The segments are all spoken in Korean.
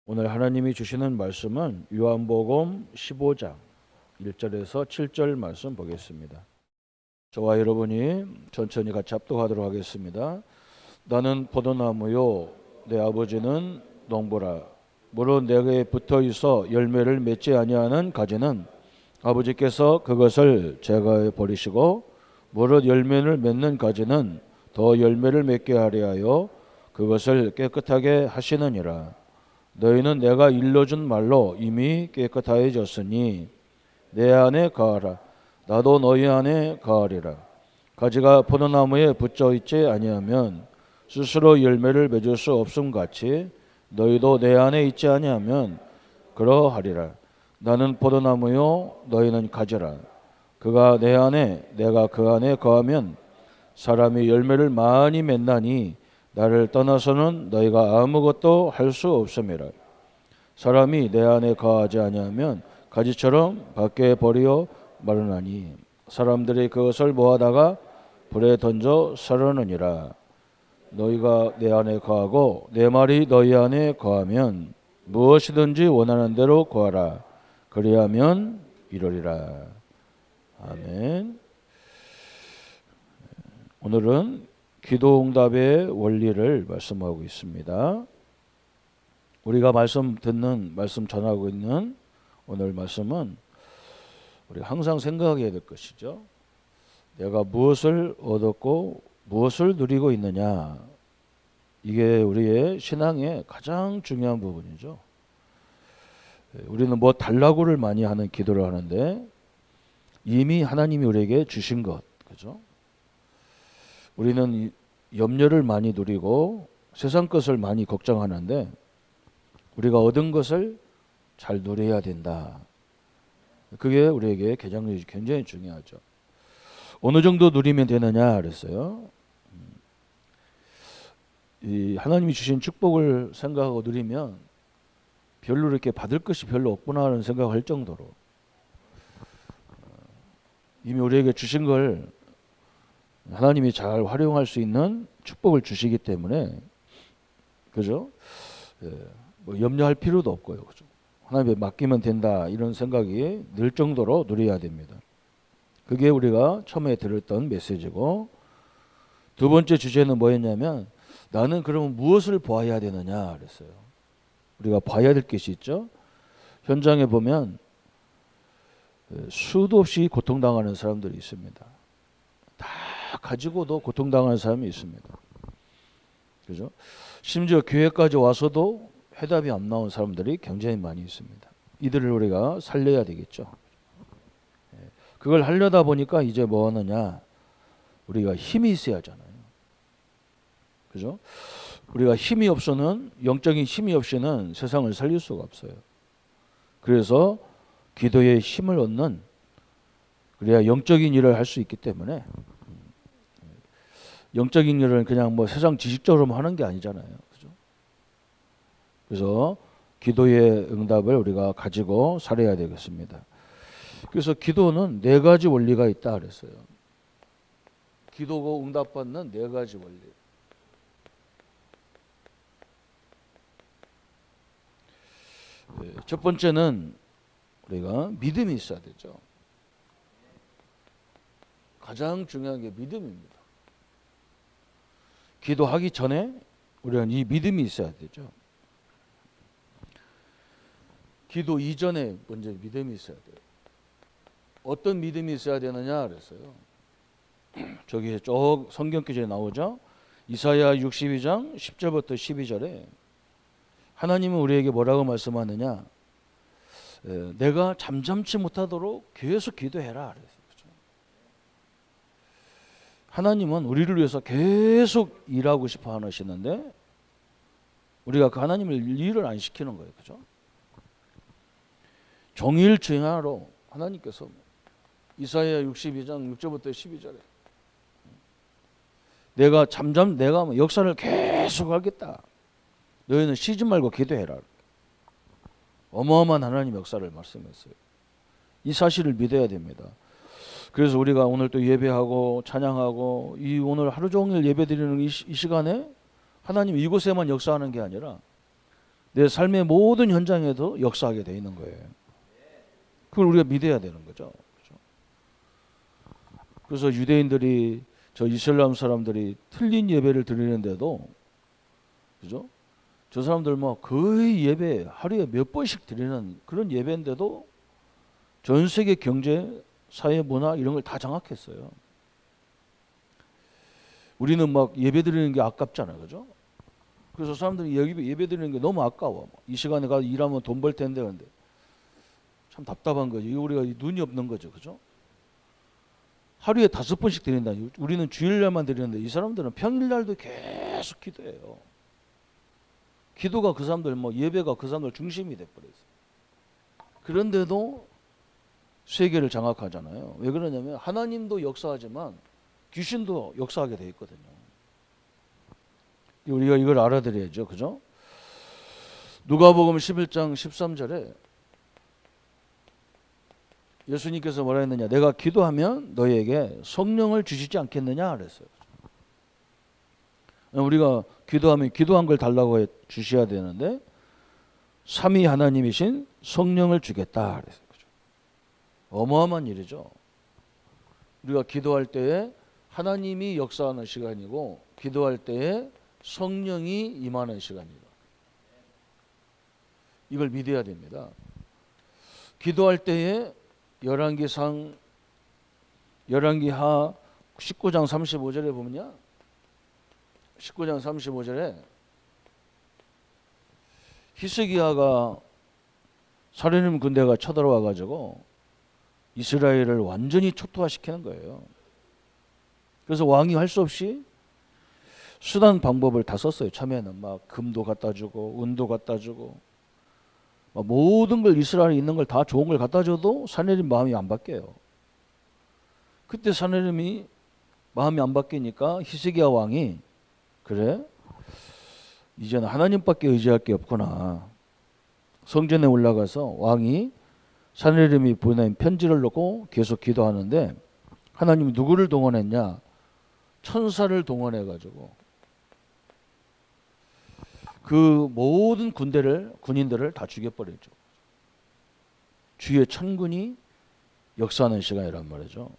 오늘 하나님이 주시는 말씀은 요한복음 15장 1절에서 7절 말씀 보겠습니다. 저와 여러분이 천천히 같이 합독하도록 하겠습니다. 나는 포도나무요 내 아버지는 농부라. 무릇 내게 붙어 있어 열매를 맺지 아니하는 가지는 아버지께서 그것을 제거해 버리시고 무릇 열매를 맺는 가지는 더 열매를 맺게 하려 하여 그것을 깨끗하게 하시느니라. 너희는 내가 일러준 말로 이미 깨끗하여졌으니 내 안에 거하라. 나도 너희 안에 거하리라. 가지가 포도나무에 붙어 있지 아니하면 스스로 열매를 맺을 수 없음 같이 너희도 내 안에 있지 아니하면 그러하리라. 나는 포도나무요 너희는 가지라. 그가 내 안에 내가 그 안에 거하면 사람이 열매를 많이 맺나니 나를 떠나서는 너희가 아무것도 할 수 없음이라. 사람이 내 안에 거하지 아니하면 가지처럼 밖에 버려 마르나니 사람들이 그것을 모아다가 불에 던져 썰어느니라. 너희가 내 안에 거하고 내 말이 너희 안에 거하면 무엇이든지 원하는 대로 구하라. 그리하면 이루리라. 아멘. 오늘은 기도응답의 원리를 말씀하고 있습니다. 우리가 말씀 전하고 있는 오늘 말씀은 우리가 항상 생각해야 될 것이죠. 내가 무엇을 얻었고 무엇을 누리고 있느냐. 이게 우리의 신앙의 가장 중요한 부분이죠. 우리는 뭐 달라고를 많이 하는 기도를 하는데 이미 하나님이 우리에게 주신 것, 그죠? 우리는 염려를 많이 누리고 세상 것을 많이 걱정하는데 우리가 얻은 것을 잘 누려야 된다. 그게 우리에게 굉장히 중요하죠. 어느 정도 누리면 되느냐 그랬어요. 이 하나님이 주신 축복을 생각하고 누리면 별로 이렇게 받을 것이 별로 없구나 하는 생각을 할 정도로 이미 우리에게 주신 걸 하나님이 잘 활용할 수 있는 축복을 주시기 때문에 그죠? 뭐 염려할 필요도 없고요. 그죠? 하나님께 맡기면 된다 이런 생각이 늘 정도로 누려야 됩니다. 그게 우리가 처음에 들었던 메시지고 두 번째 주제는 뭐였냐면 나는 그러면 무엇을 보아야 되느냐 그랬어요. 우리가 봐야 될 것이 있죠. 현장에 보면 수도 없이 고통당하는 사람들이 있습니다. 다 가지고도 고통당하는 사람이 있습니다. 그죠? 심지어 교회까지 와서도 해답이 안 나온 사람들이 굉장히 많이 있습니다. 이들을 우리가 살려야 되겠죠. 그걸 하려다 보니까 이제 뭐 하느냐? 우리가 힘이 있어야 하잖아요. 그죠? 우리가 힘이 없어는 영적인 힘이 없이는 세상을 살릴 수가 없어요. 그래서 기도에 힘을 얻는 그래야 영적인 일을 할 수 있기 때문에 영적인 일은 그냥 뭐 세상 지식적으로 하는 게 아니잖아요. 그죠? 그래서 기도의 응답을 우리가 가지고 살아야 되겠습니다. 그래서 기도는 네 가지 원리가 있다 그랬어요. 기도고 응답받는 네 가지 원리. 첫 번째는 우리가 믿음이 있어야 되죠. 가장 중요한 게 믿음입니다. 기도하기 전에 우리는 이 믿음이 있어야 되죠. 기도 이전에 먼저 믿음이 있어야 돼요. 어떤 믿음이 있어야 되느냐 그랬어요. 저기 쭉 성경 구절에 나오죠. 이사야 62장 10절부터 12절에 하나님은 우리에게 뭐라고 말씀하느냐. 내가 잠잠치 못하도록 계속 기도해라 그랬어요. 하나님은 우리를 위해서 계속 일하고 싶어 하시는데 우리가 그 하나님을 일을 안 시키는 거예요. 그죠? 종일 주행하러 하나님께서 이사야 62장 6절부터 12절에 내가 역사를 계속 하겠다. 너희는 쉬지 말고 기도해라. 어마어마한 하나님 역사를 말씀했어요. 이 사실을 믿어야 됩니다. 그래서 우리가 오늘 또 예배하고 찬양하고 이 오늘 하루 종일 예배드리는 이 시간에 하나님 이곳에만 역사하는 게 아니라 내 삶의 모든 현장에도 역사하게 돼 있는 거예요. 그걸 우리가 믿어야 되는 거죠. 그래서 유대인들이, 저 이슬람 사람들이 틀린 예배를 드리는데도, 그죠? 저 사람들 뭐 거의 예배 하루에 몇 번씩 드리는 그런 예배인데도 전 세계 경제, 사회, 문화 이런 걸 다 장악했어요. 우리는 막 예배 드리는 게 아깝잖아요, 그죠? 그래서 사람들이 예배 드리는 게 너무 아까워. 이 시간에 가서 일하면 돈 벌 텐데, 근데 참 답답한 거죠. 우리가 눈이 없는 거죠, 그죠? 하루에 5번씩 드린다. 우리는 주일날만 드리는데 이 사람들은 평일날도 계속 기도해요. 기도가 그 사람들, 뭐 예배가 그 사람들 중심이 돼버렸어요. 그런데도 세계를 장악하잖아요. 왜 그러냐면 하나님도 역사하지만 귀신도 역사하게 돼 있거든요. 우리가 이걸 알아들어야죠, 그죠? 누가복음 11장 13절에 예수님께서 뭐라 했느냐? 내가 기도하면 너희에게 성령을 주시지 않겠느냐 그랬어요. 우리가 기도하면 기도한 걸 달라고 주셔야 되는데 삼위 하나님이신 성령을 주겠다 그랬어요. 그죠? 어마어마한 일이죠. 우리가 기도할 때에 하나님이 역사하는 시간이고 기도할 때에 성령이 임하는 시간이다. 이걸 믿어야 됩니다. 기도할 때에 열왕기하 19장 35절에 보면요. 19장 35절에 히스기야가 사르림 군대가 쳐들어와 가지고 이스라엘을 완전히 초토화시키는 거예요. 그래서 왕이 할 수 없이 수단 방법을 다 썼어요. 처음에는 막 금도 갖다 주고 은도 갖다 주고 모든 걸 이스라엘에 있는 걸 다 좋은 걸 갖다 줘도 사내림 마음이 안 바뀌어요. 그때 사내림이 마음이 안 바뀌니까 히스기야 왕이 그래? 이제는 하나님밖에 의지할 게 없구나. 성전에 올라가서 왕이 사내림이 보낸 편지를 놓고 계속 기도하는데 하나님이 누구를 동원했냐? 천사를 동원해 가지고 그 모든 군인들을 다 죽여버렸죠. 주의 천군이 역사하는 시간이란 말이죠.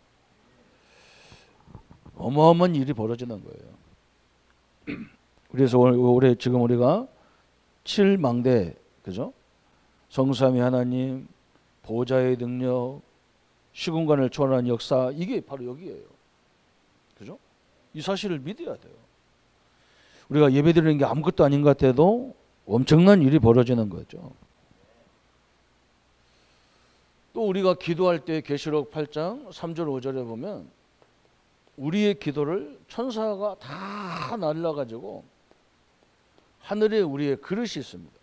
어마어마한 일이 벌어지는 거예요. 그래서 올해 지금 우리가 7망대, 그죠? 성삼위 하나님, 보좌의 능력, 시공간을 초월하는 역사, 이게 바로 여기에요. 그죠? 이 사실을 믿어야 돼요. 우리가 예배드리는 게 아무것도 아닌 것 같아도 엄청난 일이 벌어지는 거죠. 또 우리가 기도할 때 계시록 8장 3절 5절에 보면 우리의 기도를 천사가 다 날라가지고 하늘에 우리의 그릇이 있습니다.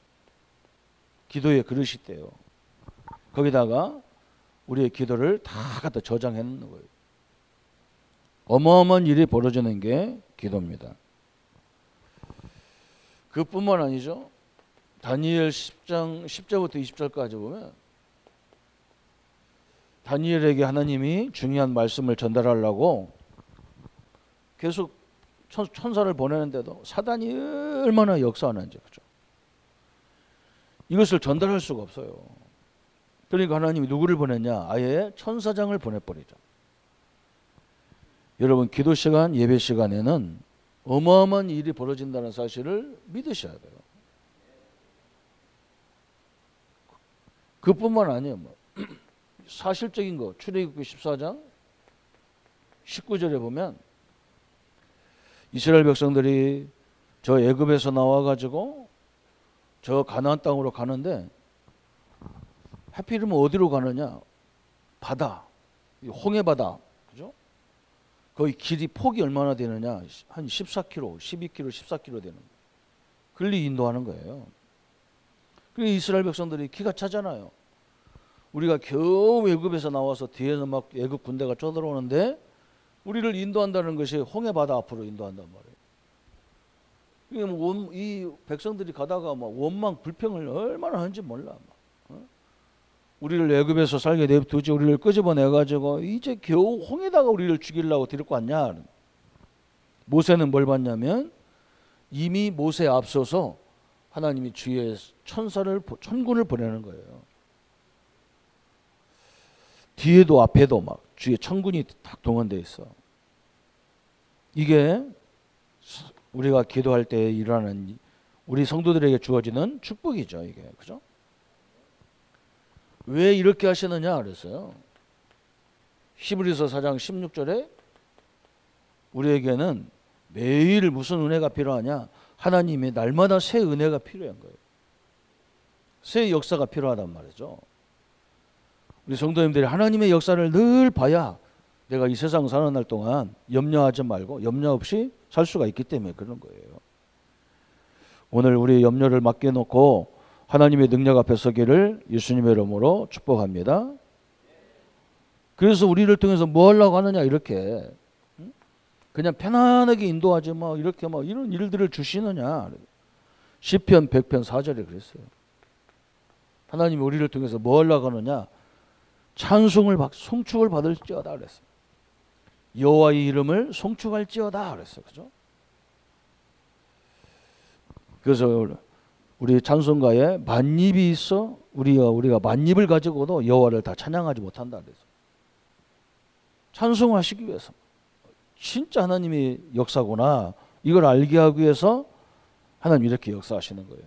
기도의 그릇이 있대요. 거기다가 우리의 기도를 다 갖다 저장해 놓는 거예요. 어마어마한 일이 벌어지는 게 기도입니다. 그뿐만 아니죠. 다니엘 10장 10절부터 20절까지 보면 다니엘에게 하나님이 중요한 말씀을 전달하려고 계속 천사를 보내는데도 사단이 얼마나 역사하는지, 그죠? 이것을 전달할 수가 없어요. 그러니까 하나님이 누구를 보냈냐? 아예 천사장을 보내버리죠. 여러분, 기도 시간, 예배 시간에는 어마어마한 일이 벌어진다는 사실을 믿으셔야 돼요. 그뿐만 아니에요. 사실적인 거, 출애굽기 14장 19절에 보면 이스라엘 백성들이 저 애굽에서 나와가지고 저 가나안 땅으로 가는데 하필이면 어디로 가느냐? 바다, 홍해 바다, 그죠? 거기 길이 폭이 얼마나 되느냐? 한 14km, 12km, 14km 되는 거예요. 글리 인도하는 거예요. 그래서 이스라엘 백성들이 기가 차잖아요. 우리가 겨우 애굽에서 나와서 뒤에서 막 애굽 군대가 쳐들어오는데 우리를 인도한다는 것이 홍해 바다 앞으로 인도한단 말이에요. 이 백성들이 가다가 막 원망 불평을 얼마나 하는지 몰라. 우리를 애굽에서 살게 내두지 우리를 끄집어내 가지고 이제 겨우 홍해다가 우리를 죽이려고 데리고 왔냐. 모세는 뭘 봤냐면 이미 모세 앞서서 하나님이 주의 천군을 보내는 거예요. 뒤에도 앞에도 막 주의 천군이 딱 동원되어 있어. 이게 우리가 기도할 때 일어나는 우리 성도들에게 주어지는 축복이죠. 이게 그죠? 왜 이렇게 하시느냐 그랬어요. 히브리서 4장 16절에 우리에게는 매일 무슨 은혜가 필요하냐? 하나님의 날마다 새 은혜가 필요한 거예요. 새 역사가 필요하단 말이죠. 우리 성도님들이 하나님의 역사를 늘 봐야 내가 이 세상 사는 날 동안 염려하지 말고 염려 없이 살 수가 있기 때문에 그런 거예요. 오늘 우리의 염려를 맡겨놓고 하나님의 능력 앞에 서기를 예수님의 이름으로 축복합니다. 그래서 우리를 통해서 뭐 하려고 하느냐 이렇게 그냥 편안하게 인도하지 뭐 이렇게 뭐 이런 일들을 주시느냐. 시편 100편 4절에 그랬어요. 하나님이 우리를 통해서 뭐 하려고 하느냐. 송축을 받을지어다 그랬어요. 여호와의 이름을 송축할지어다 그랬어요. 그죠? 그래서 우리 찬송가에 만입이 있어 우리가 만입을 가지고도 여호와를 다 찬양하지 못한다 그랬어요. 찬송하시기 위해서 진짜 하나님의 역사구나 이걸 알게 하기 위해서 하나님 이렇게 역사하시는 거예요.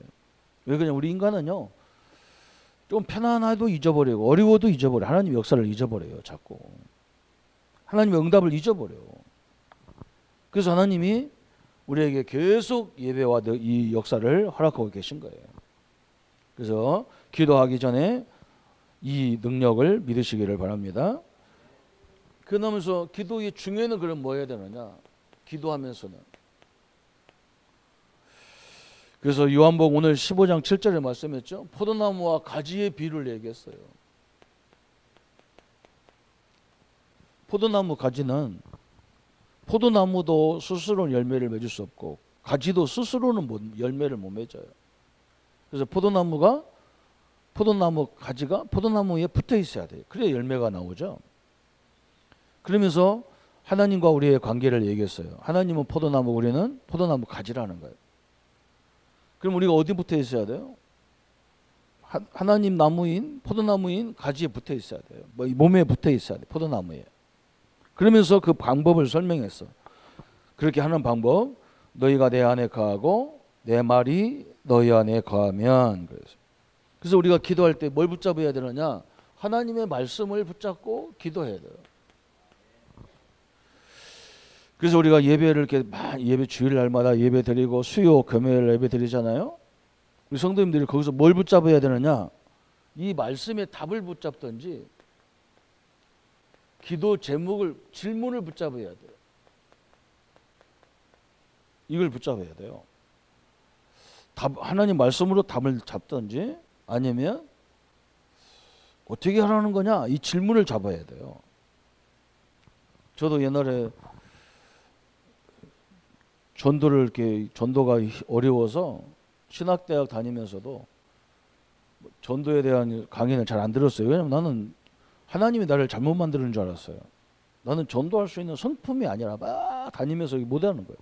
왜 그냥 우리 인간은요 좀 편안해도 잊어버리고 어려워도 잊어버려. 하나님 역사를 잊어버려요. 자꾸 하나님의 응답을 잊어버려요. 그래서 하나님이 우리에게 계속 예배와 이 역사를 허락하고 계신 거예요. 그래서 기도하기 전에 이 능력을 믿으시기를 바랍니다. 그러면서 기도의 중요는 그럼 뭐 해야 되느냐? 기도하면서는. 그래서 요한복음 오늘 15장 7절에 말씀했죠. 포도나무와 가지의 비유를 얘기했어요. 포도나무 가지는 포도나무도 스스로는 열매를 맺을 수 없고 가지도 스스로는 열매를 못 맺어요. 그래서 포도나무 가지가 포도나무에 붙어 있어야 돼요. 그래야 열매가 나오죠. 그러면서 하나님과 우리의 관계를 얘기했어요. 하나님은 포도나무, 우리는 포도나무 가지라는 거예요. 그럼 우리가 어디 붙어 있어야 돼요? 하나님 나무인 포도나무인 가지에 붙어 있어야 돼요. 몸에 붙어 있어야 돼요. 포도나무에. 그러면서 그 방법을 설명했어. 그렇게 하는 방법. 너희가 내 안에 거하고 내 말이 너희 안에 거하면. 그래서 우리가 기도할 때 뭘 붙잡아야 되느냐? 하나님의 말씀을 붙잡고 기도해야 돼요. 그래서 우리가 예배를 이렇게 예배 주일날마다 예배 드리고 수요 금요일 예배 드리잖아요. 우리 성도님들이 거기서 뭘 붙잡아야 되느냐? 이 말씀의 답을 붙잡든지 기도 제목을 질문을 붙잡아야 돼요. 이걸 붙잡아야 돼요. 하나님 말씀으로 답을 잡든지 아니면 어떻게 하라는 거냐? 이 질문을 잡아야 돼요. 저도 옛날에 전도가 어려워서 신학대학 다니면서도 전도에 대한 강의는 잘 안 들었어요. 왜냐면 나는 하나님이 나를 잘못 만드는 줄 알았어요. 나는 전도할 수 있는 성품이 아니라 막 다니면서 못하는 거예요.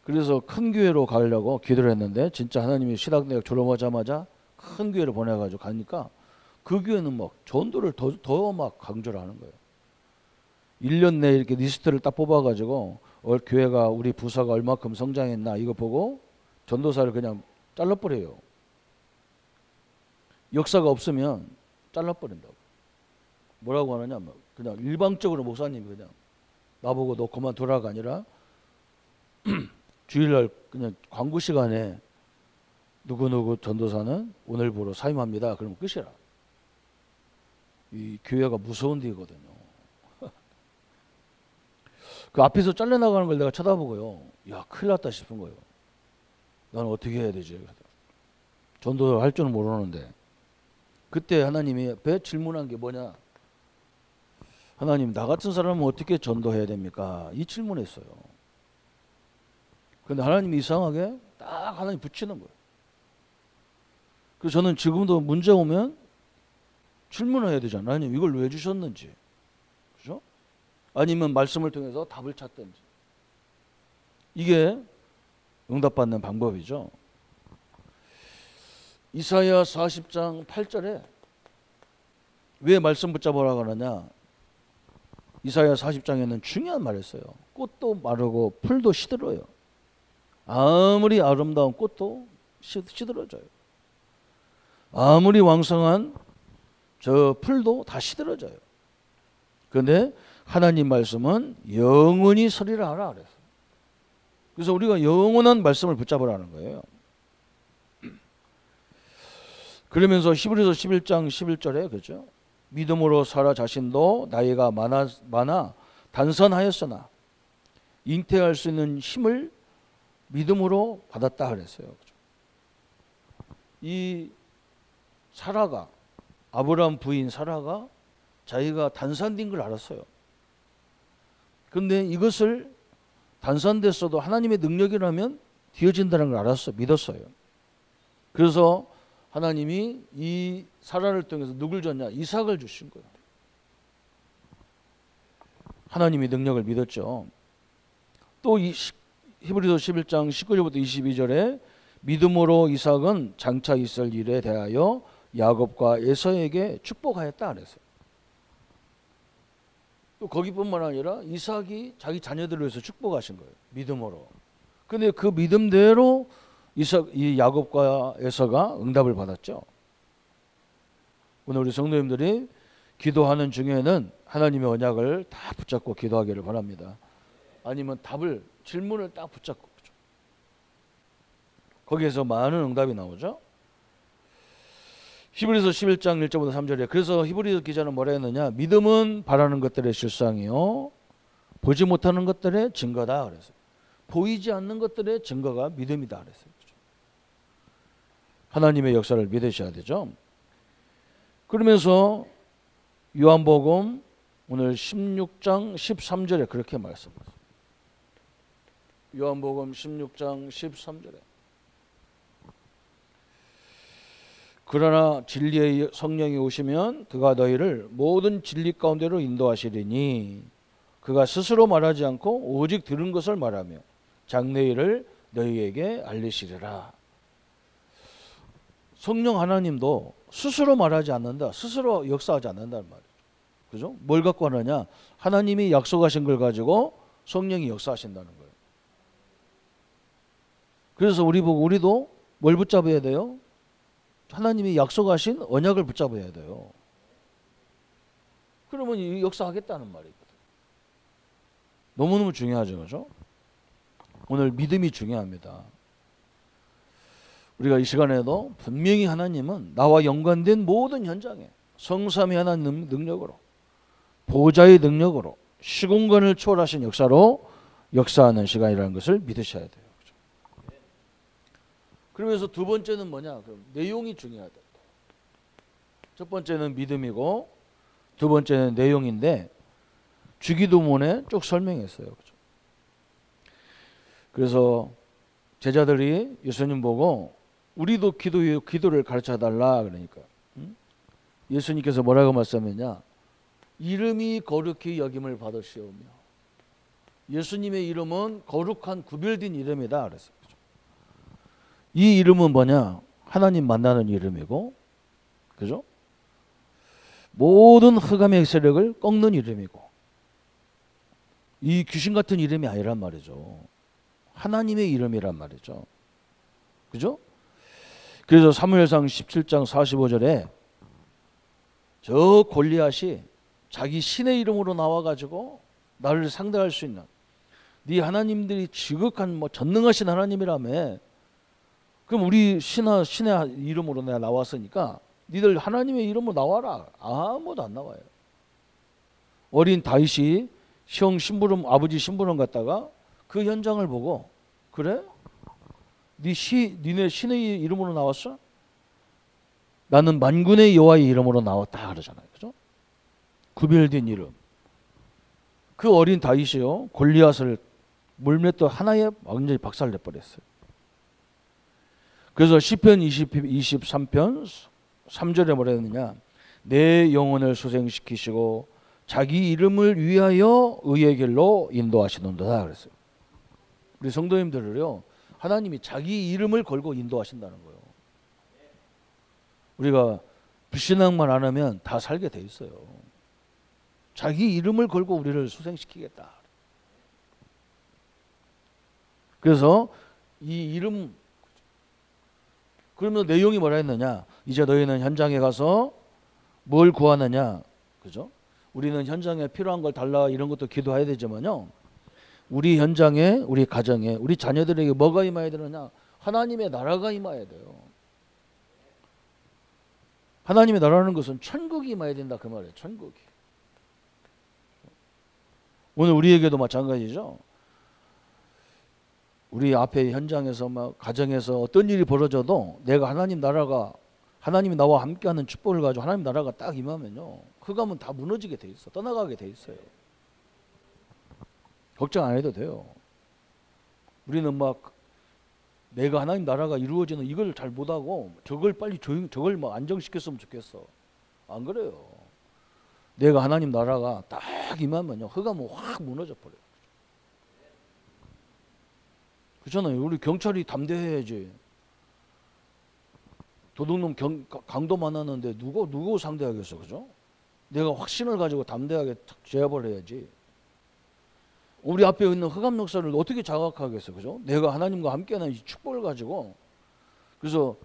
그래서 큰 교회로 가려고 기도를 했는데 진짜 하나님이 신학대학 졸업하자마자 큰 교회를 보내가지고 가니까 그 교회는 막 전도를 더 막 강조를 하는 거예요. 1년 내에 이렇게 리스트를 딱 뽑아가지고 교회가 우리 부서가 얼마큼 성장했나 이거 보고 전도사를 그냥 잘라버려요. 역사가 없으면 잘라버린다고. 뭐라고 하느냐? 그냥 일방적으로 목사님이 그냥 나보고 너 그만두라가 아니라 주일날 그냥 광고 시간에 누구누구 전도사는 오늘부로 사임합니다. 그러면 끝이라. 이 교회가 무서운 데거든요. 그 앞에서 잘려나가는 걸 내가 쳐다보고요. 야, 큰일 났다 싶은 거예요. 나는 어떻게 해야 되지? 전도를 할 줄은 모르는데. 그때 하나님이 배 질문한 게 뭐냐? 하나님, 나 같은 사람은 어떻게 전도해야 됩니까? 이 질문했어요. 그런데 하나님이 이상하게 딱 하나님 붙이는 거예요. 그래서 저는 지금도 문제 오면 질문을 해야 되잖아요. 하나님, 이걸 왜 주셨는지. 그죠? 아니면 말씀을 통해서 답을 찾든지. 이게 응답받는 방법이죠. 이사야 40장 8절에 왜 말씀 붙잡으라 그러냐? 이사야 40장에는 중요한 말을 써요. 꽃도 마르고 풀도 시들어요. 아무리 아름다운 꽃도 시들어져요. 아무리 왕성한 저 풀도 다 시들어져요. 그런데 하나님 말씀은 영원히 서리라 하라 그랬어요. 그래서 우리가 영원한 말씀을 붙잡으라는 거예요. 그러면서 히브리서 11장 11절에 그죠? 믿음으로 사라 자신도 나이가 많아 단선하였으나 잉태할 수 있는 힘을 믿음으로 받았다 그랬어요. 이 사라가, 아브라함 부인 사라가 자기가 단산된 걸 알았어요. 그런데 이것을 단산됐어도 하나님의 능력이라면 되어진다는 걸 알았어, 믿었어요. 그래서 하나님이 이 사라를 통해서 누굴 줬냐? 이삭을 주신 거예요. 하나님의 능력을 믿었죠. 또 히브리서 11장 19절부터 22절에 믿음으로 이삭은 장차 있을 일에 대하여 야곱과 에서에게 축복하였다 그랬어요. 또 거기뿐만 아니라 이삭이 자기 자녀들을 위해서 축복하신 거예요. 믿음으로. 근데 그 믿음대로 이 야곱과 에서가 응답을 받았죠. 오늘 우리 성도님들이 기도하는 중에는 하나님의 언약을 다 붙잡고 기도하기를 바랍니다. 아니면 질문을 딱 붙잡고 거기에서 많은 응답이 나오죠. 히브리서 11장 1절부터 3절에 그래서 히브리서 기자는 뭐라 했느냐? 믿음은 바라는 것들의 실상이요 보지 못하는 것들의 증거다 그랬어요. 보이지 않는 것들의 증거가 믿음이다 그랬어요. 하나님의 역사를 믿으셔야 되죠. 그러면서 요한복음 오늘 16장 13절에 그렇게 말씀하셨어요. 요한복음 16장 13절에 그러나 진리의 성령이 오시면 그가 너희를 모든 진리 가운데로 인도하시리니 그가 스스로 말하지 않고 오직 들은 것을 말하며 장래일을 너희에게 알리시리라. 성령 하나님도 스스로 말하지 않는다. 스스로 역사하지 않는다는 말이죠. 그죠? 뭘 갖고 하느냐? 하나님이 약속하신 걸 가지고 성령이 역사하신다는 거예요. 그래서 우리도 뭘 붙잡아야 돼요? 하나님이 약속하신 언약을 붙잡아야 돼요. 그러면 이 역사하겠다는 말이거든요. 너무너무 중요하죠. 그렇죠? 오늘 믿음이 중요합니다. 우리가 이 시간에도 분명히 하나님은 나와 연관된 모든 현장에 성삼위 하나님 능력으로 보좌의 능력으로 시공간을 초월하신 역사로 역사하는 시간이라는 것을 믿으셔야 돼요. 그러면서 두 번째는 뭐냐? 그럼 내용이 중요하다. 첫 번째는 믿음이고 두 번째는 내용인데 주기도문에 쭉 설명했어요. 그래서 제자들이 예수님 보고 우리도 기도를 가르쳐달라 그러니까 예수님께서 뭐라고 말씀했냐? 이름이 거룩히 여김을 받으시오며 예수님의 이름은 거룩한 구별된 이름이다 그랬어요. 이 이름은 뭐냐? 하나님 만나는 이름이고, 그죠? 모든 흑암의 세력을 꺾는 이름이고, 이 귀신 같은 이름이 아니란 말이죠. 하나님의 이름이란 말이죠. 그죠? 그래서 사무엘상 17장 45절에 저 골리앗이 자기 신의 이름으로 나와가지고 나를 상대할 수 있는 네 하나님들이 지극한 전능하신 하나님이라며 그럼 우리 신의 이름으로 내가 나왔으니까 니들 하나님의 이름으로 나와라. 아무도 안 나와요. 어린 다윗이 아버지 심부름 갔다가 그 현장을 보고 그래? 니네 신의 이름으로 나왔어? 나는 만군의 여호와의 이름으로 나왔다 그러잖아요. 그죠? 구별된 이름. 그 어린 다윗이요 골리앗을 물맷돌 하나에 완전히 박살내 버렸어요. 그래서 시편 23편 3절에 뭐라 했느냐? 내 영혼을 소생시키시고 자기 이름을 위하여 의의 길로 인도하시는도다 그랬어요. 우리 성도님들을요 하나님이 자기 이름을 걸고 인도하신다는 거예요. 우리가 불신앙만 안 하면 다 살게 돼 있어요. 자기 이름을 걸고 우리를 수생시키겠다. 그래서 이 이름, 그러면 내용이 뭐라 했느냐? 이제 너희는 현장에 가서 뭘 구하느냐? 그죠? 우리는 현장에 필요한 걸 달라 이런 것도 기도해야 되지만요. 우리 현장에, 우리 가정에, 우리 자녀들에게 뭐가 임해야 되느냐? 하나님의 나라가 임해야 돼요. 하나님의 나라는 것은 천국이 임해야 된다 그 말이에요. 천국이. 오늘 우리에게도 마찬가지죠. 우리 앞에 현장에서 막 가정에서 어떤 일이 벌어져도 내가 하나님 나라가, 하나님이 나와 함께하는 축복을 가지고 하나님 나라가 딱 임하면요, 그거면 다 무너지게 돼 있어. 떠나가게 돼 있어요. 걱정 안 해도 돼요. 우리는 막 내가 하나님 나라가 이루어지는 이걸 잘 못하고 저걸 빨리 저걸 막 안정시켰으면 좋겠어. 안 그래요. 내가 하나님 나라가 딱 임하면요, 그거면 확 무너져 버려요. 그렇잖아요. 우리 경찰이 담대해야지. 도둑놈 강도 많았는데 누구 상대하겠어, 그죠? 내가 확신을 가지고 담대하게 제압을 해야지. 우리 앞에 있는 흑암 역사를 어떻게 자각하겠어, 그죠? 내가 하나님과 함께하는 이 축복을 가지고. 그래서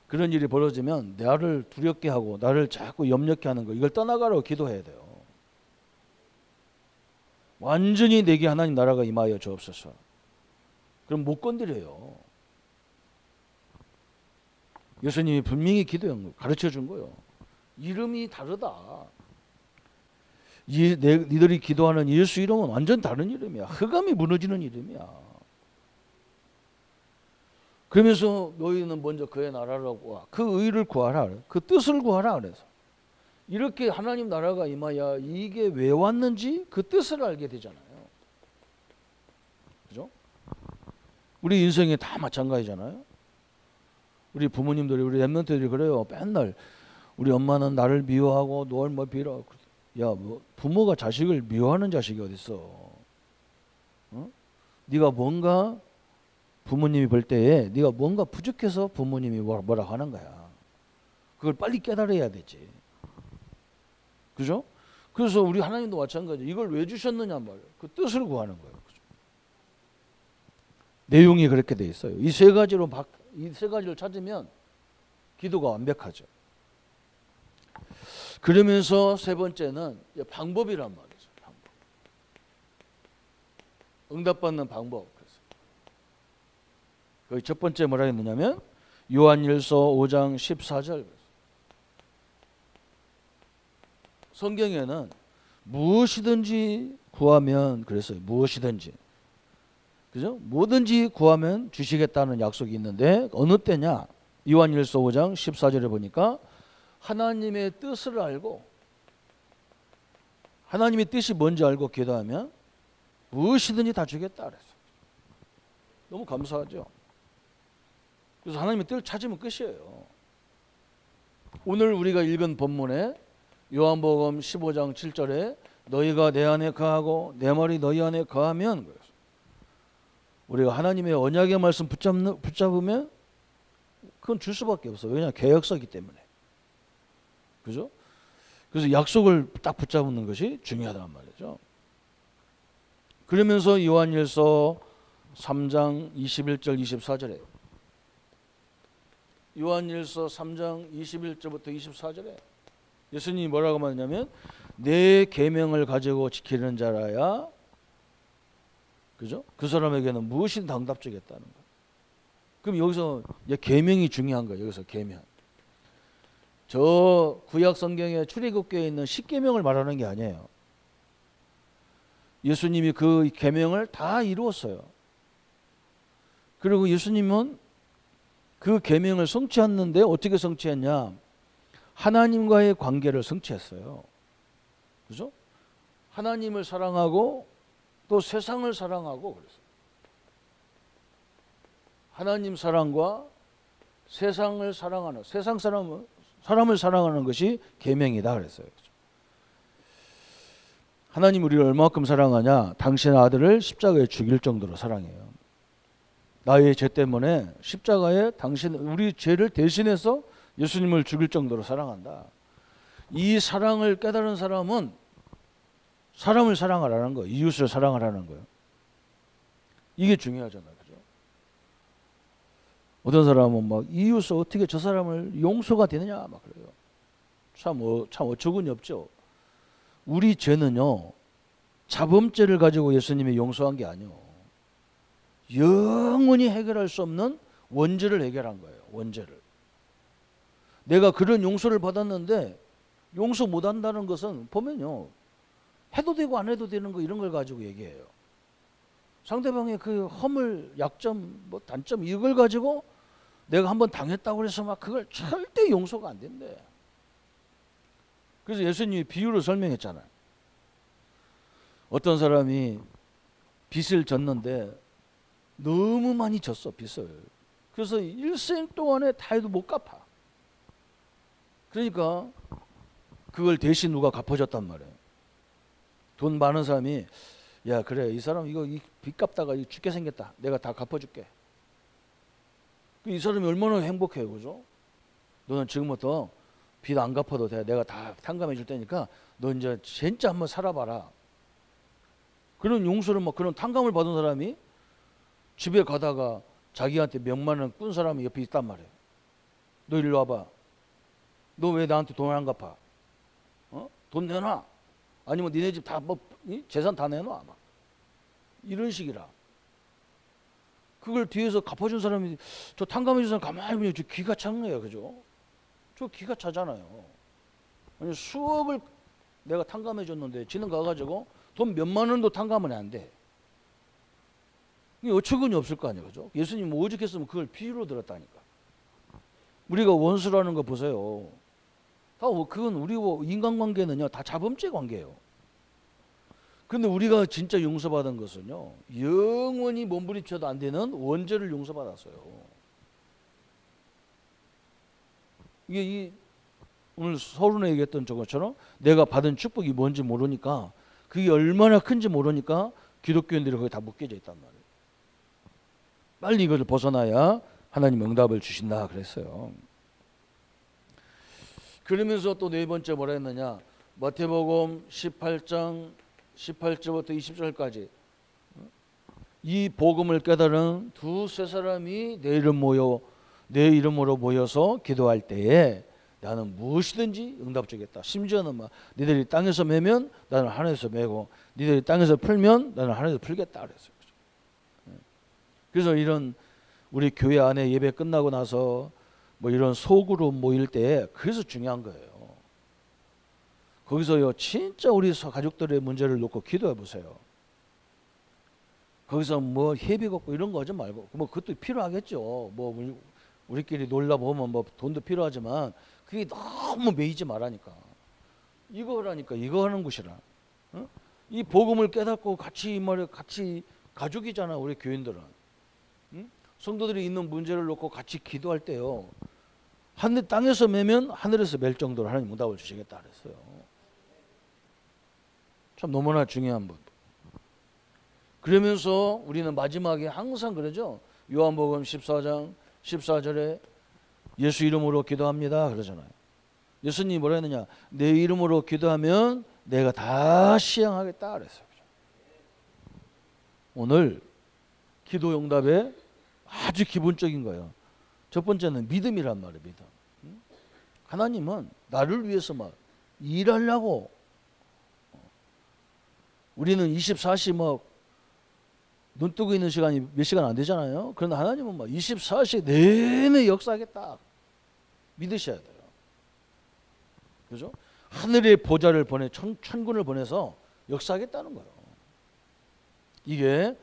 그런 일이 벌어지면 나를 두렵게 하고 나를 자꾸 염려케 하는 거, 이걸 떠나가라고 기도해야 돼요. 완전히 내게 하나님 나라가 임하여 주옵소서. 그럼 못 건드려요. 예수님이 분명히 기도한 거, 가르쳐 준 거예요. 이름이 다르다. 니들이 기도하는 예수 이름은 완전 다른 이름이야. 흑암이 무너지는 이름이야. 그러면서 너희는 먼저 그의 나라를 구하, 그 의를 구하라, 그 뜻을 구하라. 그래서 이렇게 하나님 나라가 임하여 이게 왜 왔는지 그 뜻을 알게 되잖아요. 그죠? 우리 인생에 다 마찬가지잖아요. 우리 부모님들이, 우리 랩런트들이 그래요. 맨날 우리 엄마는 나를 미워하고 널 뭐 빌어. 야, 뭐 부모가 자식을 미워하는 자식이 어딨어? 어? 네가 뭔가 부모님이 볼 때에 네가 뭔가 부족해서 부모님이 뭐라 하는 거야. 그걸 빨리 깨달아야 되지. 그죠? 그래서 우리 하나님도 마찬가지. 이걸 왜 주셨느냐 말이에요. 그 뜻을 구하는 거예요. 그죠? 내용이 그렇게 돼 있어요. 이 세 가지를 찾으면 기도가 완벽하죠. 그러면서 세 번째는 방법이란 말이죠. 방법. 응답받는 방법. 그 첫 번째 뭐라 했느냐면 요한일서 5장 14절. 성경에는 무엇이든지 구하면 그랬어요. 무엇이든지. 그죠? 뭐든지 구하면 주시겠다는 약속이 있는데 어느 때냐? 요한일서 5장 14절에 보니까 하나님의 뜻을 알고, 하나님의 뜻이 뭔지 알고 기도하면 무엇이든지 다 주겠다 그랬어요. 너무 감사하죠. 그래서 하나님의 뜻을 찾으면 끝이에요. 오늘 우리가 읽은 본문에 요한복음 15장 7절에 너희가 내 안에 거하고 내 말이 너희 안에 거하면, 그래서 우리가 하나님의 언약의 말씀 붙잡으면 그건 줄 수밖에 없어요. 왜냐하면 계약서이기 때문에. 그죠? 그래서 약속을 딱 붙잡는 것이 중요하단 말이죠. 그러면서 요한일서 3장 21절 24절에 요한일서 3장 21절부터 24절에 예수님이 뭐라고 말하냐면 내 계명을 가지고 지키는 자라야, 그죠? 그 사람에게는 무엇이든 응답 주겠다는 거예요. 그럼 여기서 계명이 중요한 거예요. 여기서 계명. 저 구약 성경에 출애굽기에 있는 10계명을 말하는 게 아니에요. 예수님이 그 계명을 다 이루었어요. 그리고 예수님은 그 계명을 성취했는데 어떻게 성취했냐? 하나님과의 관계를 성취했어요. 그죠? 하나님을 사랑하고 또 세상을 사랑하고 그랬어요. 하나님 사랑과 세상을 사랑하는, 세상 사람을 사랑하는 것이 계명이다 그랬어요. 하나님 우리를 얼마큼 사랑하냐? 당신의 아들을 십자가에 죽일 정도로 사랑해요. 나의 죄 때문에 십자가에 당신 우리 죄를 대신해서 예수님을 죽일 정도로 사랑한다. 이 사랑을 깨달은 사람은 사람을 사랑하라는 거예요. 이웃을 사랑하라는 거예요. 이게 중요하잖아요. 그죠? 어떤 사람은 막 이웃을 어떻게 저 사람을 용서가 되느냐 막 그래요. 참 어처구니 없죠. 우리 죄는요, 자범죄를 가지고 예수님이 용서한 게 아니요. 영원히 해결할 수 없는 원죄를 해결한 거예요. 원죄를. 내가 그런 용서를 받았는데 용서 못한다는 것은 보면요, 해도 되고 안 해도 되는 거 이런 걸 가지고 얘기해요. 상대방의 그 허물, 약점, 뭐 단점 이걸 가지고 내가 한번 당했다고 해서 막 그걸 절대 용서가 안 된대. 그래서 예수님이 비유로 설명했잖아요. 어떤 사람이 빚을 졌는데 너무 많이 졌어, 빚을. 그래서 일생 동안에 다 해도 못 갚아. 그러니까 그걸 대신 누가 갚아줬단 말이에요. 돈 많은 사람이 야 그래 이 사람 이거 빚 갚다가 죽게 생겼다. 내가 다 갚아줄게. 이 사람이 얼마나 행복해요. 그죠? 너는 지금부터 빚 안 갚아도 돼. 내가 다 탕감해 줄 테니까 너 이제 진짜 한번 살아봐라. 그런 용서를 막 그런 탕감을 받은 사람이 집에 가다가 자기한테 몇만 원 꾼 사람이 옆에 있단 말이에요. 너 일로 와봐. 너 왜 나한테 돈 안 갚아? 돈 내놔. 아니면 니네 집 다 뭐 재산 다 내놔. 막. 이런 식이라. 그걸 뒤에서 갚아준 사람이 저 탕감해준 사람 가만히 보면 저 기가 찬 거예요. 그죠? 저 기가 차잖아요. 아니 수억을 내가 탕감해줬는데 지는 가가지고 돈 몇만 원도 탕감은 안 돼. 이게 어처구니 없을 거 아니에요. 그죠? 예수님 오죽했으면 그걸 비유로 들었다니까. 우리가 원수라는 거 보세요. 다 그건 우리 인간관계는요 다 자범죄 관계예요. 근데 우리가 진짜 용서받은 것은요 영원히 몸부림쳐도 안 되는 원죄를 용서받았어요. 이게 오늘 서론에 얘기했던 저것처럼 내가 받은 축복이 뭔지 모르니까 그게 얼마나 큰지 모르니까 기독교인들이 거기 다 묶여져 있단 말이에요. 빨리 이것을 벗어나야 하나님 응답을 주신다 그랬어요. 그러면서 또 네 번째 뭐라 했느냐, 마태복음 18장 18절부터 20절까지 이 복음을 깨달은 두세 사람이 내 이름으로 모여서 기도할 때에 나는 무엇이든지 응답 주겠다. 심지어는 막 니들이 땅에서 매면 나는 하늘에서 매고 니들이 땅에서 풀면 나는 하늘에서 풀겠다 그랬어요. 그래서 이런 우리 교회 안에 예배 끝나고 나서 뭐 이런 소그룹 모일 때 그래서 중요한 거예요. 거기서요 진짜 우리 가족들의 문제를 놓고 기도해 보세요. 거기서 뭐 회비 걷고 이런 거 하지 말고 뭐 그것도 필요하겠죠. 뭐 우리끼리 놀다 보면 뭐 돈도 필요하지만 그게 너무 매이지 말라니까. 이거 하라니까. 이거 하는 곳이라. 어? 이 복음을 깨닫고 같이 가족이잖아 우리 교인들은. 응? 성도들이 있는 문제를 놓고 같이 기도할 때요. 하늘 땅에서 매면 하늘에서 맬 정도로 하나님 응답을 주시겠다 그랬어요. 참 너무나 중요한 것. 그러면서 우리는 마지막에 항상 그러죠. 요한복음 14장 14절에 예수 이름으로 기도합니다 그러잖아요. 예수님이 뭐라 했느냐, 내 이름으로 기도하면 내가 다 시행하겠다 그랬어요. 오늘 기도 응답에 아주 기본적인 거예요. 첫 번째는 믿음이란 말이에요. 믿음. 하나님은 나를 위해서 막 일하려고. 우리는 24시 눈 뜨고 있는 시간이 몇 시간 안 되잖아요. 그런데 하나님은 막 24시 내내 역사하겠다 믿으셔야 돼요. 그죠? 하늘의 보좌를 보내 천군을 보내서 역사하겠다는 거예요. 이게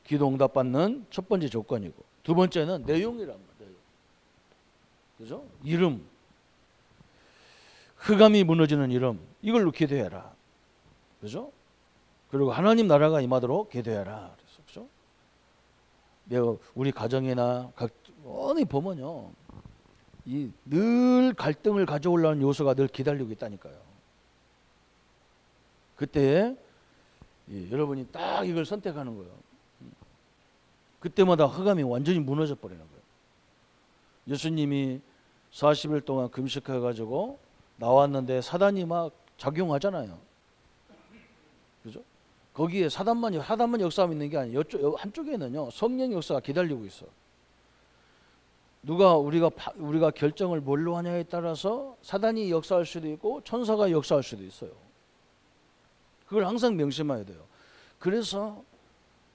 기도 응답 받는 첫 번째 조건이고, 두 번째는 내용이란 말이에요. 그죠? 이름, 흑암이 무너지는 이름, 이걸로 기도해라. 그죠? 그리고 하나님 나라가 임하도록 기도해라. 그래서 그죠? 내가 우리 가정이나 어디 보면요, 이 늘 갈등을 가져오려는 요소가 늘 기다리고 있다니까요. 그때 여러분이 딱 이걸 선택하는 거예요. 그때마다 흑암이 완전히 무너져 버리는 거예요. 예수님이 40일 동안 금식해가지고 나왔는데 사단이 막 작용하잖아요. 그죠? 거기에 사단만 역사하고 있는 게 아니에요. 한쪽에는요 성령 역사가 기다리고 있어. 우리가 결정을 뭘로 하냐에 따라서 사단이 역사할 수도 있고 천사가 역사할 수도 있어요. 그걸 항상 명심해야 돼요. 그래서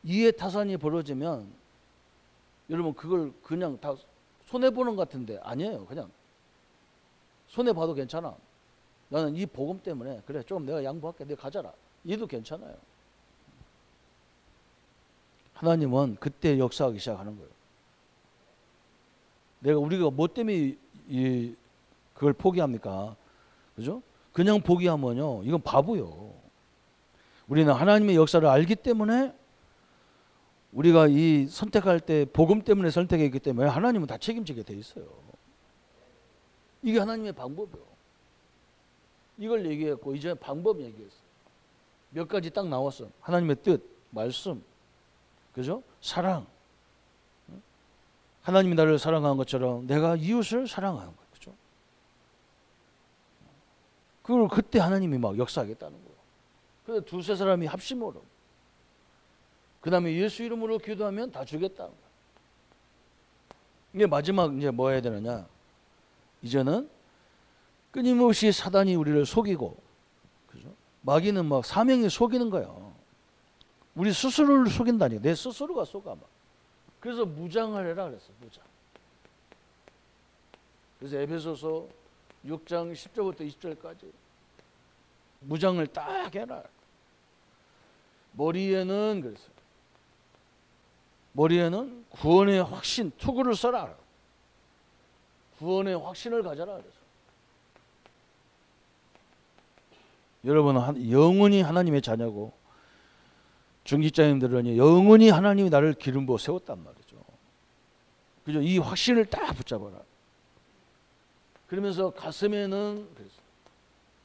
이해 타산이 벌어지면 여러분 그걸 그냥 다 손해 보는 것 같은데 아니에요. 그냥 손해 봐도 괜찮아. 나는 이 복음 때문에 그래 좀 내가 양보할게. 내가 가져라. 얘도 괜찮아요. 하나님은 그때 역사하기 시작하는 거예요. 우리가 뭐 때문에 그걸 포기합니까? 그죠? 그냥 포기하면요 이건 바보요. 우리는 하나님의 역사를 알기 때문에 우리가 이 선택할 때 복음 때문에 선택했기 때문에 하나님은 다 책임지게 돼 있어요. 이게 하나님의 방법이요. 이걸 얘기했고 이제 방법 얘기했어요. 몇 가지 딱 나왔어. 하나님의 뜻, 말씀, 그죠? 사랑. 하나님이 나를 사랑한 것처럼 내가 이웃을 사랑하는 거예요. 그죠? 그걸 그때 하나님이 막 역사하겠다는 거예요. 그래서 두세 사람이 합심으로 그 다음에 예수 이름으로 기도하면 다 주겠다는 거예요. 이게 마지막 이제 뭐 해야 되느냐? 이제는 끊임없이 사단이 우리를 속이고, 그죠? 마귀는 막 사명이 속이는 거예요. 우리 스스로를 속인다니. 내 스스로가 속아 막. 그래서 무장을 해라 그랬어. 무장. 그래서 에베소서 6장 10절부터 20절까지 무장을 딱 해라. 머리에는 그랬어요. 머리에는 구원의 확신, 투구를 써라. 구원의 확신을 가져라 그래서. 여러분은 영원히 하나님의 자녀고 중직자님들은 영원히 하나님이 나를 기름 부어 세웠단 말이죠. 그죠? 이 확신을 딱 붙잡아라. 그러면서 가슴에는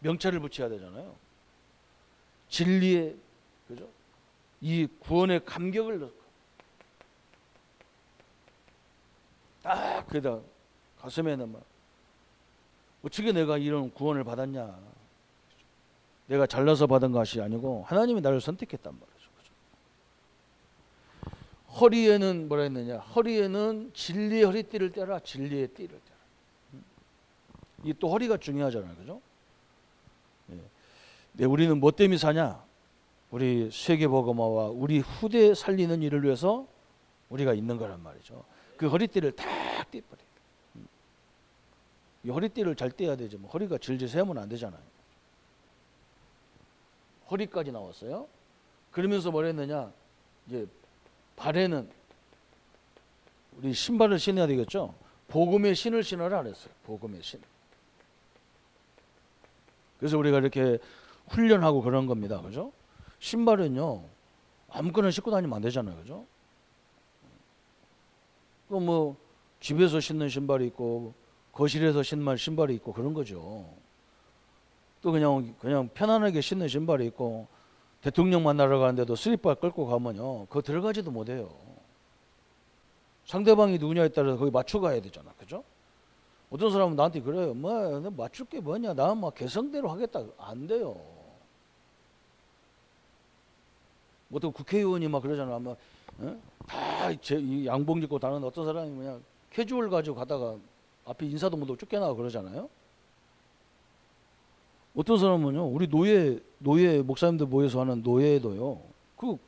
명찰을 붙여야 되잖아요. 진리의, 그죠? 이 구원의 감격을 넣고 딱 그다 가슴에는 막 어떻게 내가 이런 구원을 받았냐? 내가 잘나서 받은 것이 아니고 하나님이 나를 선택했단 말이죠. 그죠? 허리에는 뭐라 했느냐? 허리에는 진리의 허리띠를 떼라. 진리의 띠를 떼라. 이 또 허리가 중요하잖아요. 그죠? 네, 우리는 뭐 때문에 사냐? 우리 세계복음화와 우리 후대 살리는 일을 위해서 우리가 있는 거란 말이죠. 그 허리띠를 탁 떼버려. 이 허리띠를 잘 떼야 되죠. 뭐 허리가 질질 세우면 안 되잖아요. 허리까지 나왔어요. 그러면서 뭘 했느냐? 이제 발에는 우리 신발을 신어야 되겠죠. 복음의 신을 신어라 그랬어요. 복음의 신. 그래서 우리가 이렇게 훈련하고 그런 겁니다. 그죠? 신발은요 아무거나 신고 다니면 안 되잖아요. 그죠? 그 뭐 집에서 신는 신발이 있고 거실에서 신는 신발이 있고 그런 거죠. 또 그냥 편안하게 신는 신발이 있고 대통령 만나러 가는데도 슬리퍼 끌고 가면요 그거 들어가지도 못해요. 상대방이 누구냐에 따라서 거기 맞춰 가야 되잖아. 그죠? 어떤 사람은 나한테 그래요. 뭐 맞출 게 뭐냐? 나 막 개성대로 하겠다. 안 돼요. 또 국회의원이 막 그러잖아. 막 다 양복 입고 다니는 어떤 사람이 그냥 캐주얼 가지고 가다가 앞에 인사도 못하고 쫓겨나고 그러잖아요. 어떤 사람은요, 우리 노예 목사님들 모여서 하는 노예도요, 그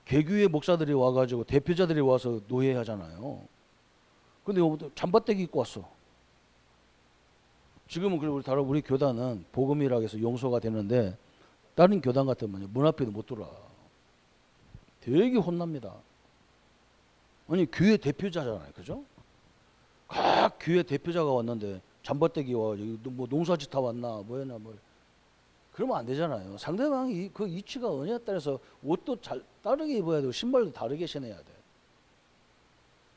개교회 목사들이 와가지고 대표자들이 와서 노예 하잖아요. 근데 잠바떼기 입고 왔어. 지금은 그리고 우리 교단은 복음이라 해서 용서가 되는데 다른 교단 같으면 문 앞에도 못 들어와. 되게 혼납니다. 아니 교회 대표자잖아요, 그죠? 각 교회 대표자가 왔는데 잠바떼기 와, 뭐 농사짓다 왔나, 뭐였나, 뭐 그러면 안 되잖아요. 상대방이 그 이치가 어느냐에 따라서 옷도 다르게 입어야 되고 신발도 다르게 신어야 돼.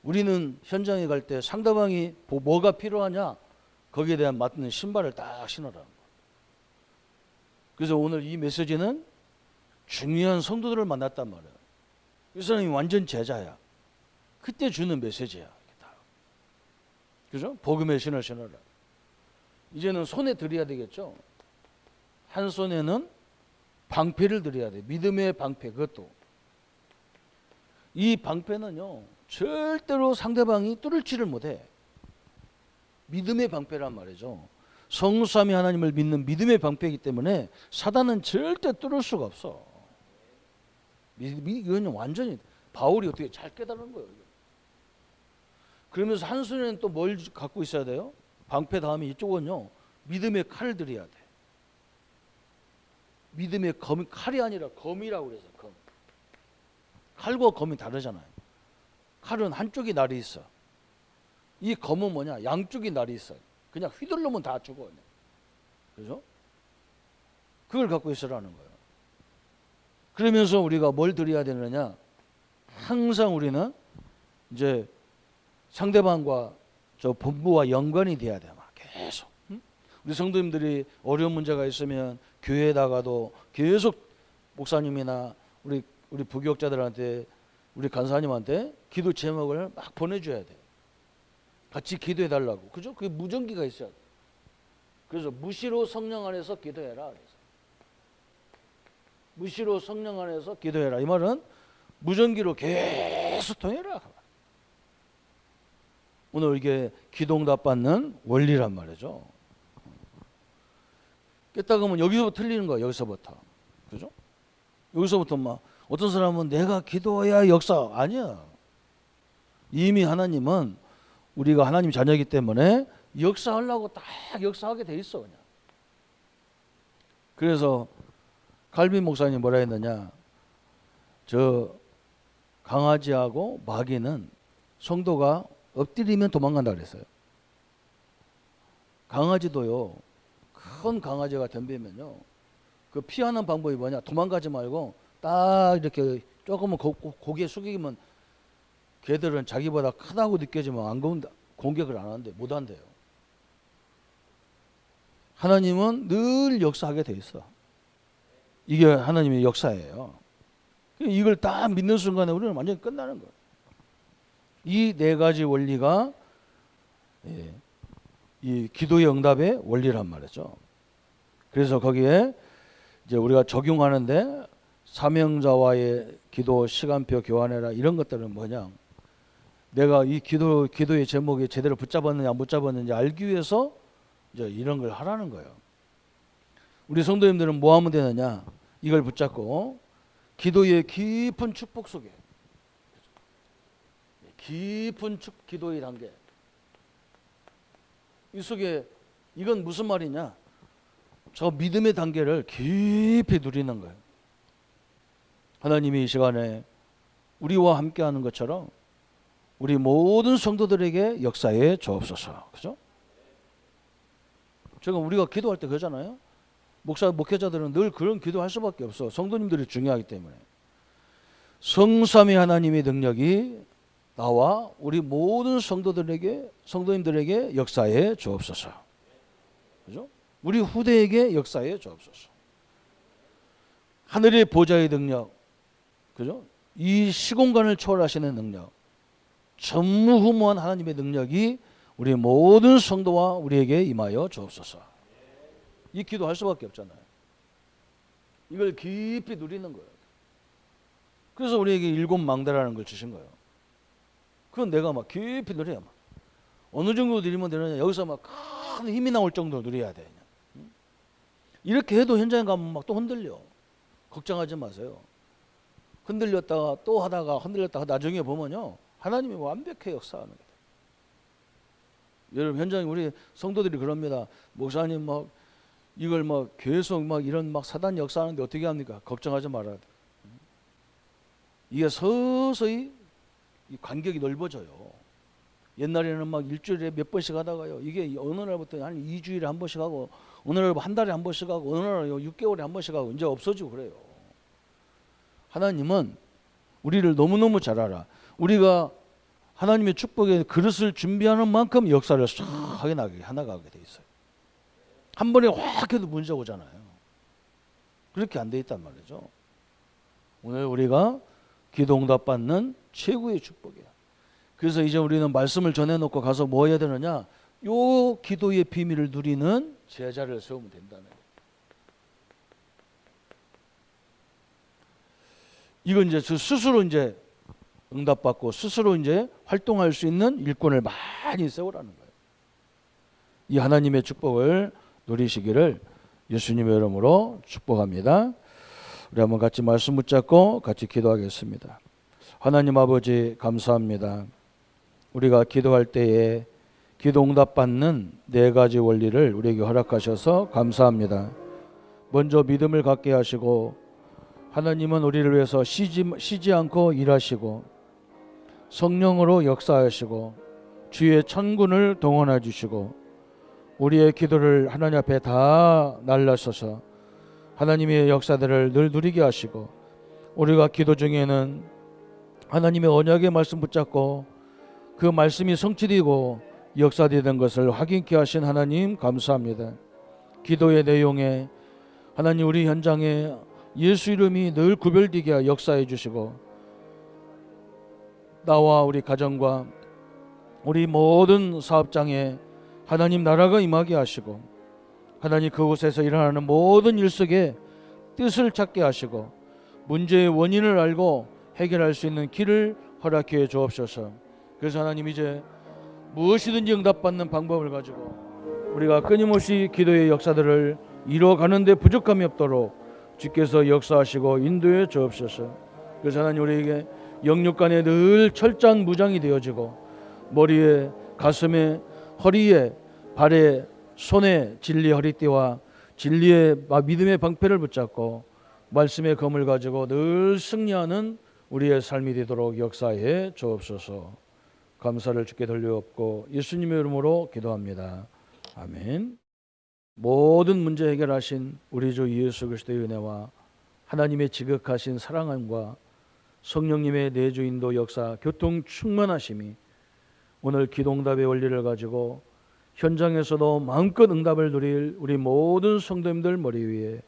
우리는 현장에 갈 때 상대방이 뭐가 필요하냐, 거기에 대한 맞는 신발을 딱 신어라. 그래서 오늘 이 메시지는 중요한 성도들을 만났단 말이에요. 이 사람이 완전 제자야. 그때 주는 메시지야. 그죠? 복음의 신을 신어라. 이제는 손에 들여야 되겠죠. 한 손에는 방패를 들여야 돼. 믿음의 방패. 그것도 이 방패는요 절대로 상대방이 뚫을지를 못해. 믿음의 방패란 말이죠. 성삼위 하나님을 믿는 믿음의 방패이기 때문에 사단은 절대 뚫을 수가 없어. 이건 완전히 바울이 어떻게 잘 깨달은 거예요. 그러면서 한 손에는 또 뭘 갖고 있어야 돼요? 방패 다음에 이쪽은요 믿음의 칼을 들여야 돼. 믿음의 검, 칼이 아니라 검이라고 그래서 검. 칼과 검이 다르잖아요. 칼은 한쪽이 날이 있어. 이 검은 뭐냐? 양쪽이 날이 있어. 그냥 휘둘르면 다 죽어. 그죠? 그걸 갖고 있으라는 거예요. 그러면서 우리가 뭘 드려야 되느냐? 항상 우리는 이제 상대방과 저 본부와 연관이 돼야 돼요. 계속. 우리 성도님들이 어려운 문제가 있으면 교회에다가도 계속 목사님이나 우리 부교육자들한테 우리 간사님한테 기도 제목을 막 보내줘야 돼. 같이 기도해 달라고. 그죠? 그게 무전기가 있어야 돼. 그래서 무시로 성령 안에서 기도해라. 그래서 무시로 성령 안에서 기도해라. 이 말은 무전기로 계속 통해라. 오늘 이게 기도응답 받는 원리란 말이죠. 깨닫으면 여기서부터 틀리는 거야. 여기서부터. 그죠? 여기서부터 막 어떤 사람은 내가 기도해야 역사. 아니야. 이미 하나님은 우리가 하나님 자녀이기 때문에 역사하려고 딱 역사하게 돼 있어. 그냥. 그래서 칼빈 목사님 뭐라 했느냐? 저 강아지하고 마귀는 성도가 엎드리면 도망간다 그랬어요. 강아지도요. 큰 강아지가 덤비면요. 그 피하는 방법이 뭐냐? 도망가지 말고 딱 이렇게 조금은 고개 숙이면 걔들은 자기보다 크다고 느껴지면 안 공격을 안 하는데 못 한대요. 하나님은 늘 역사하게 돼 있어. 이게 하나님의 역사예요. 이걸 딱 믿는 순간에 우리는 완전히 끝나는 거예요. 이 네 가지 원리가 이 기도의 응답의 원리란 말이죠. 그래서 거기에 이제 우리가 적용하는데 사명자와의 기도 시간표 교환해라 이런 것들은 뭐냐? 내가 이 기도의 제목이 제대로 붙잡았느냐 못 잡았는지 알기 위해서 이제 이런 걸 하라는 거예요. 우리 성도님들은 뭐 하면 되느냐? 이걸 붙잡고 기도의 깊은 축복 속에 깊은 기도의 단계 이 속에 이건 무슨 말이냐? 저 믿음의 단계를 깊이 누리는 거예요. 하나님이 이 시간에 우리와 함께하는 것처럼 우리 모든 성도들에게 역사에 주옵소서. 그죠? 지금 우리가 기도할 때 그러잖아요. 목회자들은 늘 그런 기도할 수밖에 없어. 성도님들이 중요하기 때문에. 성삼위 하나님의 능력이 나와 우리 모든 성도님들에게 역사에 주옵소서. 그죠? 우리 후대에게 역사에 주옵소서. 하늘의 보좌의 능력, 그죠? 이 시공간을 초월하시는 능력, 전무후무한 하나님의 능력이 우리 모든 성도와 우리에게 임하여 주옵소서. 이 기도할 수밖에 없잖아요. 이걸 깊이 누리는 거예요. 그래서 우리에게 일곱 망대라는 걸 주신 거예요. 그건 내가 막 깊이 누려야 막 어느 정도 누리면 되느냐? 여기서 막 큰 힘이 나올 정도로 누려야 돼. 이렇게 해도 현장에 가면 막 또 흔들려. 걱정하지 마세요. 흔들렸다가 또 하다가 흔들렸다가 나중에 보면요 하나님이 완벽히 역사하는 거예요. 여러분 현장에 우리 성도들이 그럽니다. 목사님 막 이걸 막 계속 막 이런 막 사단 역사하는데 어떻게 합니까? 걱정하지 말아야 돼. 이게 서서히 이 간격이 넓어져요. 옛날에는 막 일주일에 몇 번씩 하다가요. 이게 어느 날부터 한 2주일에 한 번씩 하고 어느 날 한 달에 한 번씩 하고 어느 날 6개월에 한 번씩 하고 이제 없어지고 그래요. 하나님은 우리를 너무너무 잘 알아. 우리가 하나님의 축복의 그릇을 준비하는 만큼 역사를 싹 하게 나가게 돼 있어요. 한 번에 확 해도 문제가 오잖아요. 그렇게 안 돼 있단 말이죠. 오늘 우리가 기도 응답 받는 최고의 축복이야. 그래서 이제 우리는 말씀을 전해놓고 가서 뭐 해야 되느냐? 요 기도의 비밀을 누리는 제자를 세우면 된다는 거예요. 이건 이제 스스로 이제 응답받고 스스로 이제 활동할 수 있는 일꾼을 많이 세우라는 거예요. 이 하나님의 축복을 누리시기를 예수님의 이름으로 축복합니다. 우리 한번 같이 말씀 붙잡고 같이 기도하겠습니다. 하나님 아버지 감사합니다. 우리가 기도할 때에 기도 응답받는 4가지 원리를 우리에게 허락하셔서 감사합니다. 먼저 믿음을 갖게 하시고 하나님은 우리를 위해서 쉬지 않고 일하시고 성령으로 역사하시고 주의 천군을 동원해 주시고 우리의 기도를 하나님 앞에 다 날라서서 하나님의 역사들을 늘 누리게 하시고 우리가 기도 중에는 하나님의 언약의 말씀 붙잡고 그 말씀이 성취되고 역사되는 것을 확인케 하신 하나님 감사합니다. 기도의 내용에 하나님 우리 현장에 예수 이름이 늘 구별되게 하여 역사해 주시고 나와 우리 가정과 우리 모든 사업장에 하나님 나라가 임하게 하시고 하나님 그곳에서 일어나는 모든 일 속에 뜻을 찾게 하시고 문제의 원인을 알고 해결할 수 있는 길을 허락해 주옵소서. 그래서 하나님 이제 무엇이든지 응답받는 방법을 가지고 우리가 끊임없이 기도의 역사들을 이뤄가는 데 부족함이 없도록 주께서 역사하시고 인도해 주옵소서. 그래서 하나님 우리에게 영육간에 늘 철저한 무장이 되어지고 머리에 가슴에 허리에 발에 손에 진리의 허리띠와 진리의 믿음의 방패를 붙잡고 말씀의 검을 가지고 늘 승리하는 우리의 삶이 되도록 역사해 주옵소서. 감사를 주께 돌려엎고 예수님의 이름으로 기도합니다. 아멘. 모든 문제 해결하신 우리 주 예수 그리스도의 은혜와 하나님의 지극하신 사랑함과 성령님의 내주인도 역사 교통 충만하심이 오늘 기도응답의 원리를 가지고 현장에서도 마음껏 응답을 누릴 우리 모든 성도님들 머리 위에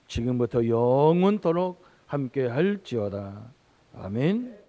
지금부터 영원토록 함께 할지어다. 아멘.